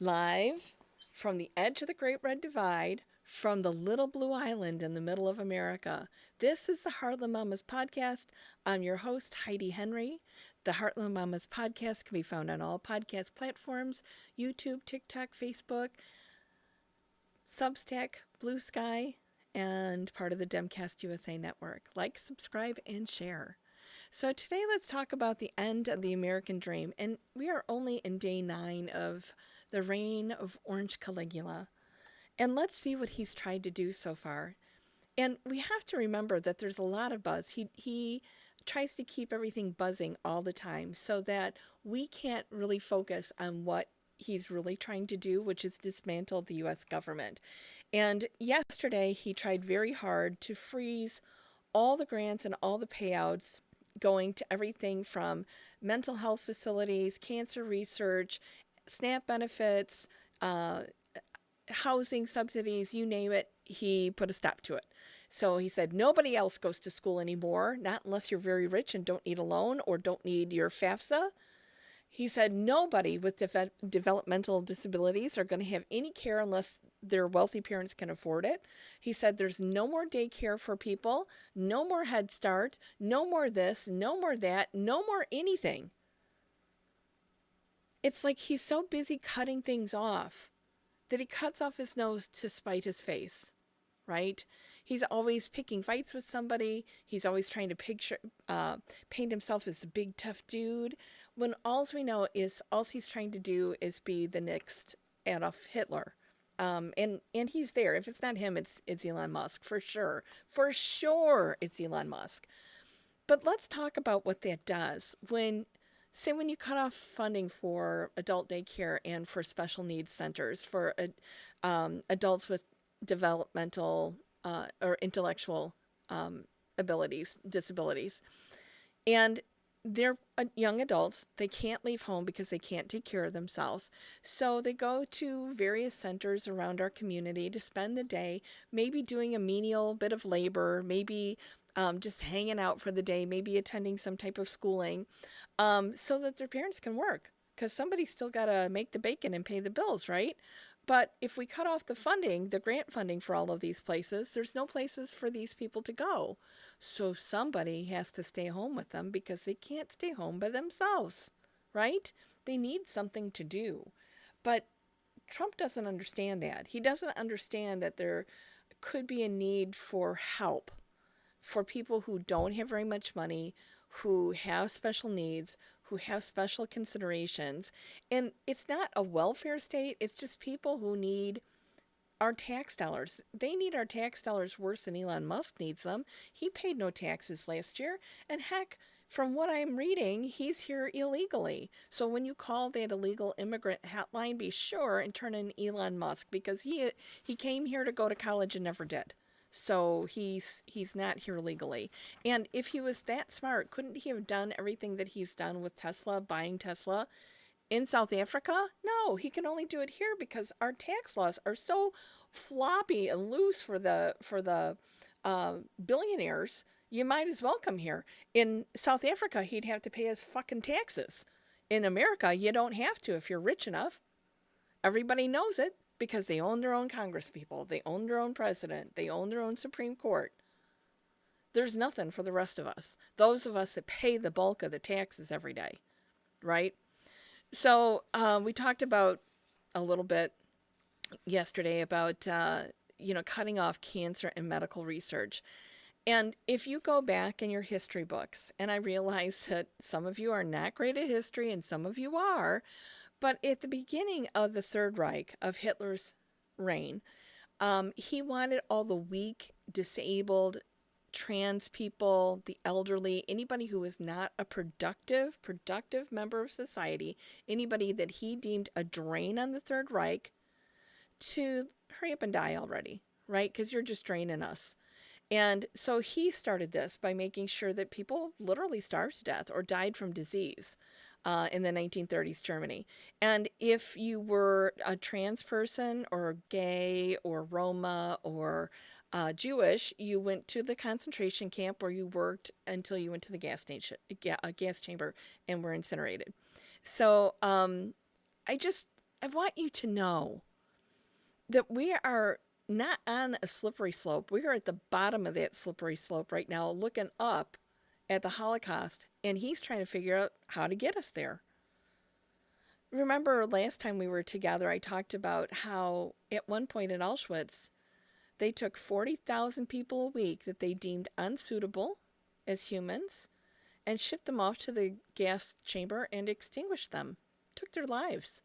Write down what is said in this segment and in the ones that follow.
live from the edge of the Great Red Divide, from the little blue island in the middle of America. This is the Heartland Mamas podcast. I'm your host, Heidi Henry. The Heartland Mamas podcast can be found on all podcast platforms: YouTube, TikTok, Facebook, Substack, Blue Sky, and part of the Demcast USA network. Like, subscribe, and share. So today let's talk about the end of the American dream, and we are only in day 9 of the reign of Orange Caligula. And let's see what he's tried to do so far. And we have to remember that there's a lot of buzz. He tries to keep everything buzzing all the time so that we can't really focus on what he's really trying to do, which is dismantle the U.S. government. And yesterday he tried very hard to freeze all the grants and all the payouts going to everything from mental health facilities, cancer research, SNAP benefits, housing subsidies, you name it. He put a stop to it. So he said nobody else goes to school anymore, not unless you're very rich and don't need a loan or don't need your FAFSA. He said nobody with developmental disabilities are going to have any care unless their wealthy parents can afford it. He said there's no more daycare for people, no more Head Start, no more this, no more that, no more anything. It's like he's so busy cutting things off that he cuts off his nose to spite his face, right? He's always picking fights with somebody. He's always trying to paint himself as a big, tough dude, when all we know is all he's trying to do is be the next Adolf Hitler. And he's there. If it's not him, it's Elon Musk, for sure. For sure, it's Elon Musk. But let's talk about what that does. When you cut off funding for adult daycare and for special needs centers for adults with developmental or intellectual disabilities, and they're young adults, they can't leave home because they can't take care of themselves. So they go to various centers around our community to spend the day, maybe doing a menial bit of labor, maybe just hanging out for the day, maybe attending some type of schooling, so that their parents can work. Because somebody's still got to make the bacon and pay the bills, right? But if we cut off the funding, the grant funding for all of these places, there's no places for these people to go. So somebody has to stay home with them because they can't stay home by themselves, right? They need something to do. But Trump doesn't understand that. He doesn't understand that there could be a need for help for people who don't have very much money, who have special needs, who have special considerations. And it's not a welfare state. It's just people who need our tax dollars. They need our tax dollars worse than Elon Musk needs them. He paid no taxes last year. And heck, from what I'm reading, he's here illegally. So when you call that illegal immigrant hotline, be sure and turn in Elon Musk, because he came here to go to college and never did. So he's not here legally. And if he was that smart, couldn't he have done everything that he's done with Tesla, buying Tesla in South Africa? No, he can only do it here because our tax laws are so floppy and loose for the billionaires. You might as well come here. In South Africa, he'd have to pay his fucking taxes. In America, you don't have to if you're rich enough. Everybody knows it, because they own their own congresspeople, they own their own president, they own their own Supreme Court. There's nothing for the rest of us, those of us that pay the bulk of the taxes every day, right? So we talked about a little bit yesterday about cutting off cancer and medical research. And if you go back in your history books, and I realize that some of you are not great at history and some of you are, but at the beginning of the Third Reich, of Hitler's reign, he wanted all the weak, disabled, trans people, the elderly, anybody who was not a productive member of society, anybody that he deemed a drain on the Third Reich, to hurry up and die already, right? Because you're just draining us. And so he started this by making sure that people literally starved to death or died from disease. In the 1930s Germany. And if you were a trans person or gay or Roma or Jewish, you went to the concentration camp where you worked until you went to the gas chamber and were incinerated. So I I want you to know that we are not on a slippery slope. We are at the bottom of that slippery slope right now, looking up at the Holocaust, and he's trying to figure out how to get us there. Remember last time we were together, I talked about how at one point in Auschwitz, they took 40,000 people a week that they deemed unsuitable as humans and shipped them off to the gas chamber and extinguished them, took their lives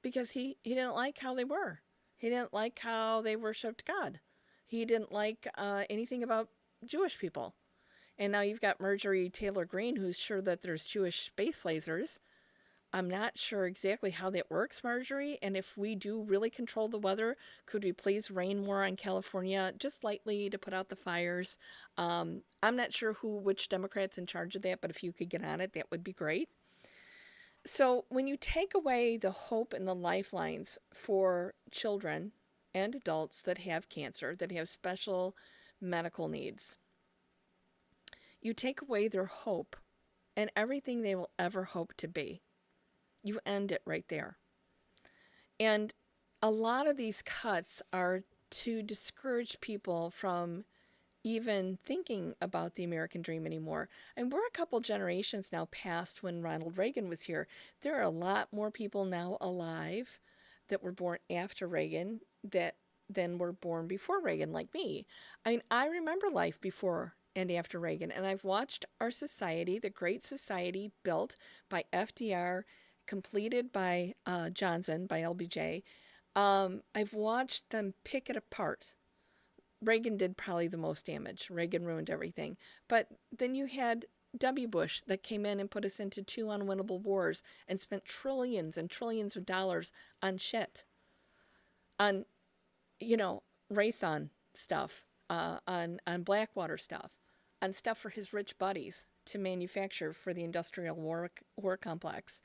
because he didn't like how they were. He didn't like how they worshiped God. He didn't like anything about Jewish people. And now you've got Marjorie Taylor Greene, who's sure that there's Jewish space lasers. I'm not sure exactly how that works, Marjorie. And if we do really control the weather, could we please rain more on California just lightly to put out the fires? I'm not sure which Democrat's in charge of that, but if you could get on it, that would be great. So when you take away the hope and the lifelines for children and adults that have cancer, that have special medical needs, you take away their hope and everything they will ever hope to be. You end it right there. And a lot of these cuts are to discourage people from even thinking about the American dream anymore. And we're a couple generations now past when Ronald Reagan was here. There are a lot more people now alive that were born after Reagan than were born before Reagan, like me. I mean, I remember life before and after Reagan, and I've watched our society, the great society built by FDR, completed by Johnson, by LBJ. I've watched them pick it apart. Reagan did probably the most damage. Reagan ruined everything. But then you had W. Bush that came in and put us into 2 unwinnable wars and spent trillions and trillions of dollars on shit. On, Raytheon stuff, on Blackwater stuff, on stuff for his rich buddies to manufacture for the industrial war complex.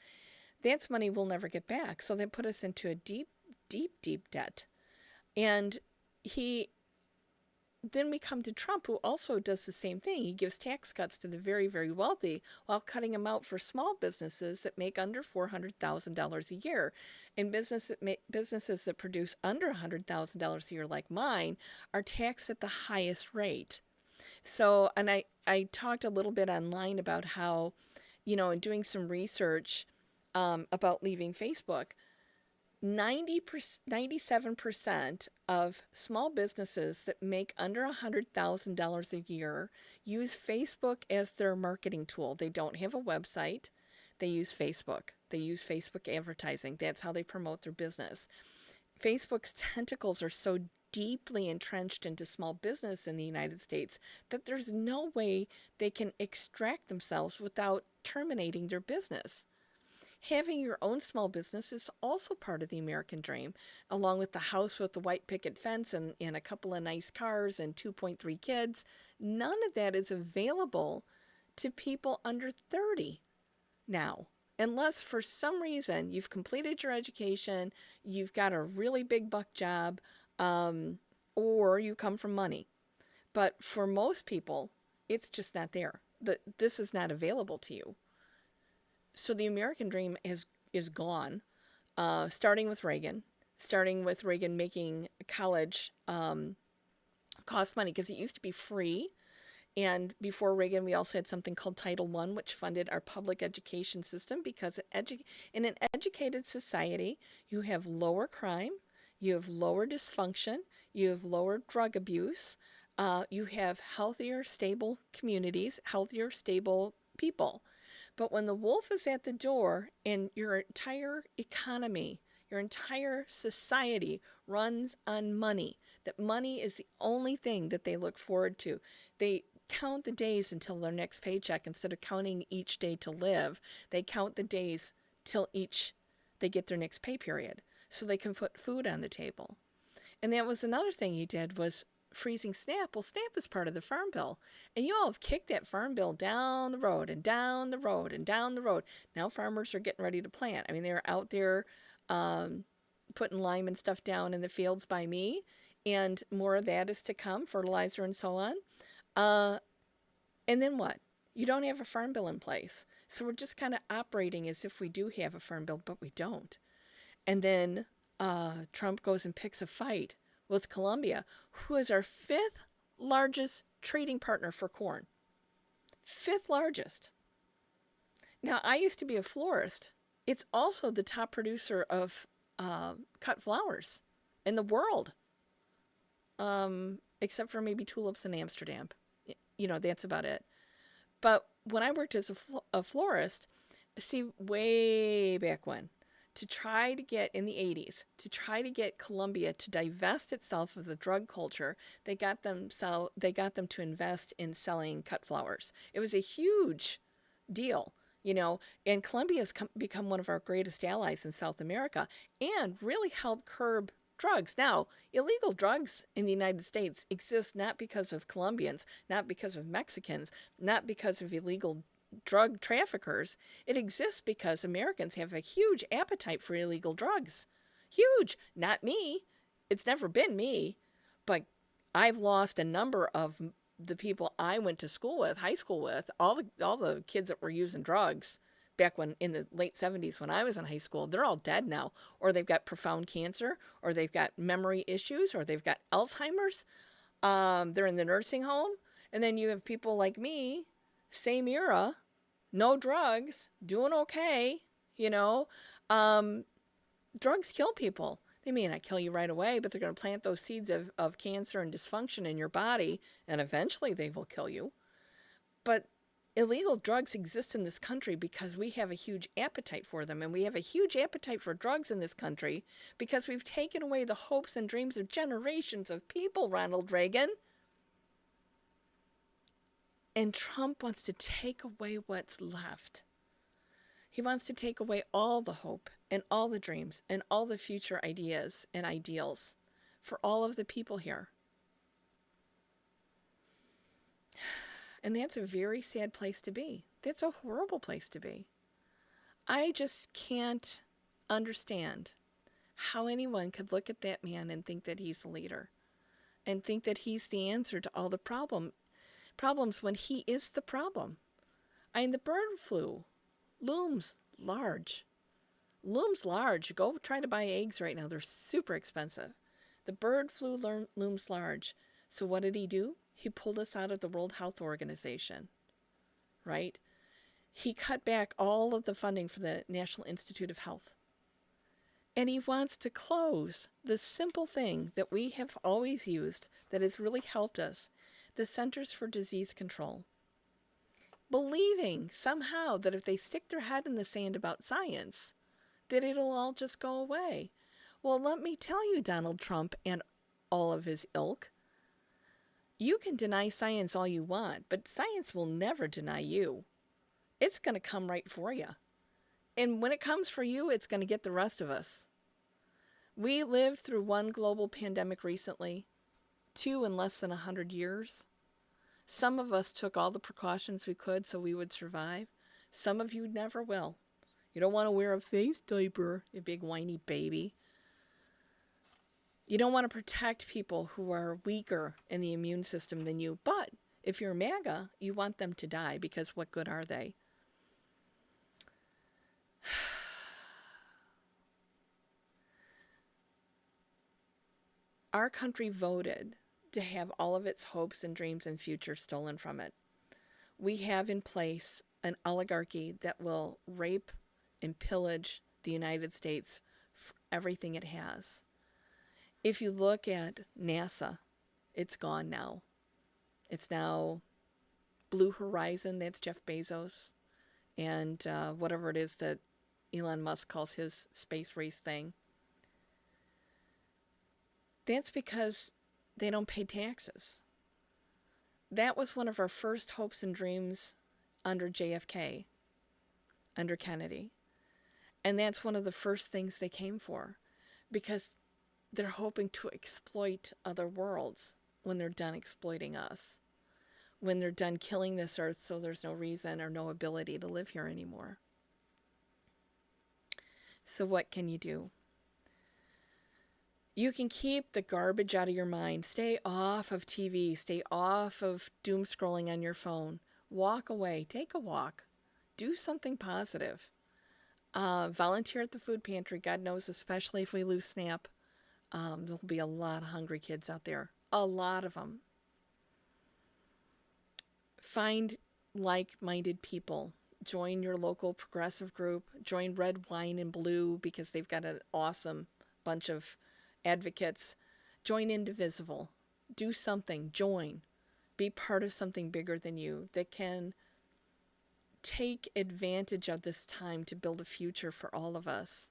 That's money we'll never get back. So they put us into a deep, deep, deep debt. And then we come to Trump, who also does the same thing. He gives tax cuts to the very, very wealthy while cutting them out for small businesses that make under $400,000 a year. And businesses that produce under $100,000 a year, like mine, are taxed at the highest rate. So, and I talked a little bit online about how, in doing some research about leaving Facebook, 97% of small businesses that make under $100,000 a year use Facebook as their marketing tool. They don't have a website. They use Facebook. They use Facebook advertising. That's how they promote their business. Facebook's tentacles are so deeply entrenched into small business in the United States that there's no way they can extract themselves without terminating their business. Having your own small business is also part of the American dream, along with the house with the white picket fence and a couple of nice cars and 2.3 kids. None of that is available to people under 30 now, unless for some reason you've completed your education, you've got a really big buck job, or you come from money. But for most people, it's just not there. This is not available to you. So the American dream is gone, starting with Reagan making college cost money, because it used to be free. And before Reagan, we also had something called Title I, which funded our public education system, because in an educated society, you have lower crime, you have lower dysfunction, you have lower drug abuse, you have healthier, stable communities, healthier, stable people. But when the wolf is at the door and your entire economy, your entire society runs on money, that money is the only thing that they look forward to. They count the days until their next paycheck. Instead of counting each day to live, they count the days till they get their next pay period so they can put food on the table. And that was another thing he did, was freezing SNAP. Well, SNAP is part of the Farm Bill. And you all have kicked that Farm Bill down the road and down the road and down the road. Now farmers are getting ready to plant. I mean, they're out there putting lime and stuff down in the fields by me. And more of that is to come, fertilizer and so on. And then what? You don't have a Farm Bill in place. So we're just kind of operating as if we do have a Farm Bill, but we don't. And then Trump goes and picks a fight with Colombia, who is our fifth largest trading partner for corn. Fifth largest. Now, I used to be a florist. It's also the top producer of cut flowers in the world, except for maybe tulips in Amsterdam. That's about it. But when I worked as a florist, see, way back when, to try to get, in the 80s, to try to get Colombia to divest itself of the drug culture, they got them to invest in selling cut flowers. It was a huge deal, and Colombia has become one of our greatest allies in South America and really helped curb drugs. Now, illegal drugs in the United States exist not because of Colombians, not because of Mexicans, not because of illegal drug traffickers. It exists because Americans have a huge appetite for illegal drugs. Huge. Not me. It's never been me. But I've lost a number of the people I went to school with, high school with, all the kids that were using drugs back when in the late 70s when I was in high school. They're all dead now, or they've got profound cancer, or they've got memory issues, or they've got Alzheimer's. They're in the nursing home. And then you have people like me, same era, no drugs, doing okay, drugs kill people. They may not kill you right away, but they're going to plant those seeds of cancer and dysfunction in your body, and eventually they will kill you. But illegal drugs exist in this country because we have a huge appetite for them, and we have a huge appetite for drugs in this country because we've taken away the hopes and dreams of generations of people, Ronald Reagan. And Trump wants to take away what's left. He wants to take away all the hope and all the dreams and all the future ideas and ideals for all of the people here. And that's a very sad place to be. That's a horrible place to be. I just can't understand how anyone could look at that man and think that he's a leader and think that he's the answer to all the problems when he is the problem. The bird flu looms large. Go try to buy eggs right now. They're super expensive. The bird flu looms large. So what did he do? He pulled us out of the World Health Organization, right? He cut back all of the funding for the National Institute of Health. And he wants to close the simple thing that we have always used that has really helped us, the Centers for Disease Control. Believing somehow that if they stick their head in the sand about science, that it'll all just go away. Well, let me tell you, Donald Trump and all of his ilk, you can deny science all you want, but science will never deny you. It's going to come right for you. And when it comes for you, it's going to get the rest of us. We lived through one global pandemic recently, 2 in less than 100 years. Some of us took all the precautions we could so we would survive. Some of you never will. You don't want to wear a face diaper, you big whiny baby. You don't want to protect people who are weaker in the immune system than you. But if you're MAGA, you want them to die because what good are they? Our country voted to have all of its hopes and dreams and future stolen from it. We have in place an oligarchy that will rape and pillage the United States for everything it has. If you look at NASA, it's gone now. It's now Blue Horizon, that's Jeff Bezos, and whatever it is that Elon Musk calls his space race thing. That's because they don't pay taxes. That was one of our first hopes and dreams under JFK, under Kennedy. And that's one of the first things they came for, because they're hoping to exploit other worlds when they're done exploiting us, when they're done killing this earth so there's no reason or no ability to live here anymore. So what can you do? You can keep the garbage out of your mind. Stay off of TV. Stay off of doom scrolling on your phone. Walk away. Take a walk. Do something positive. Volunteer at the food pantry. God knows, especially if we lose SNAP, there'll be a lot of hungry kids out there. A lot of them. Find like-minded people. Join your local progressive group. Join Red, Wine, and Blue because they've got an awesome bunch of advocates. Join Indivisible. Do something. Join. Be part of something bigger than you that can take advantage of this time to build a future for all of us.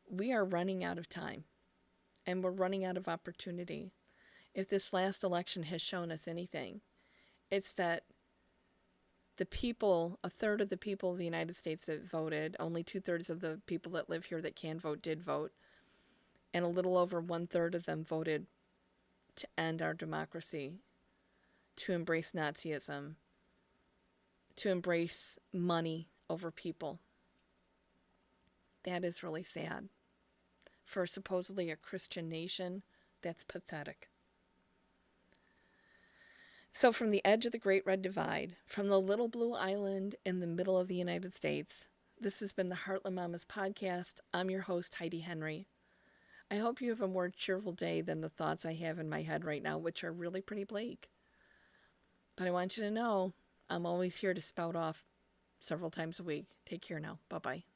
We are running out of time, and we're running out of opportunity. If this last election has shown us anything, it's that the people, a third of the people of the United States that voted, only 2/3 of the people that live here that can vote did vote, and a little over 1/3 of them voted to end our democracy, to embrace Nazism, to embrace money over people. That is really sad. For supposedly a Christian nation, that's pathetic. So from the edge of the Great Red Divide, from the little blue island in the middle of the United States, this has been the Heartland Mamas podcast. I'm your host, Heidi Henry. I hope you have a more cheerful day than the thoughts I have in my head right now, which are really pretty bleak. But I want you to know, I'm always here to spout off several times a week. Take care now. Bye-bye.